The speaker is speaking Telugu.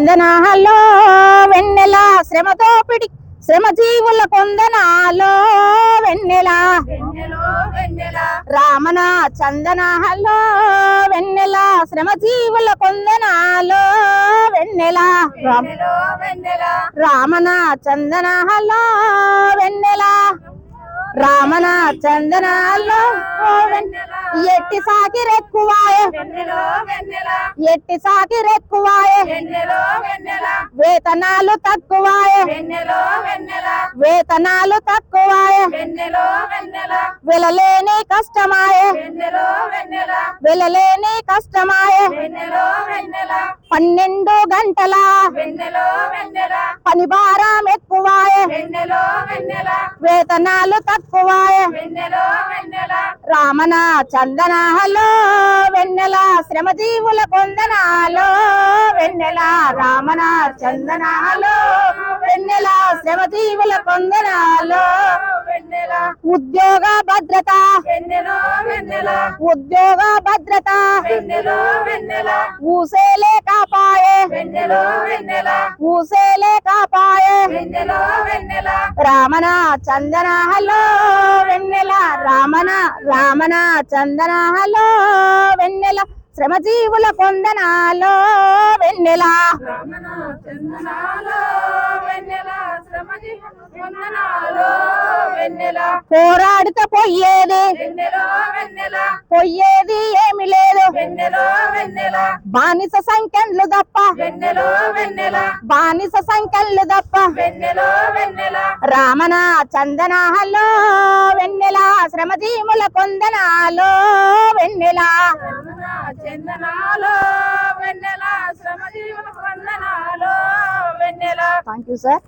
చందనాలో వెన్నెల శ్రమతోపిడి శ్రమజీవుల కొందనాలో వెన్నెల రామన చందనాలో వెన్నెల శ్రమజీవుల కొందనాలో వెన్నెల రామన చందనాలో వెన్నెల రామన చందనాల్లో ఎట్టి సాకిరెక్కువాయే ఎట్టి సాకిరెక్కువాయే వేతనాలు తక్కువాయే వేతనాలు తక్కువాయే వెలలేని కష్టమాయే వెలలేని కష్టమాయే 12 గంటల పని భారం ఎక్కువాయే వేతనాలు తక్కువాయే రామన చందనాలో వెన్నెల శ్రమజీవుల కొందనాలో వెన్నెల రామన చందనాలో వెన్నెల శ్రమజీవుల కొందనాలో ఉద్యోగ భద్రత ఉద్యోగ భద్రత ఊసేలే కాపాయే ఊసేలే కాపాయే రామన చందనాలో వెన్నెల రామన రామన చందనాలో వెన్నెల శ్రమజీవుల కొందనాలో వెన్నెల పోరాడుత పోయేది పోయేది ఏమి లేదు బానిస సంఖ్యలు తప్ప బానిస సంఖ్యలు తప్ప రామన చందనాలో వెన్నెల శ్రమజీవుల కొందనాలో వెన్నెల చందనాలో వెన్నెల శ్రమజీవుల వందనాలో వెన్నెల. Thank you sir.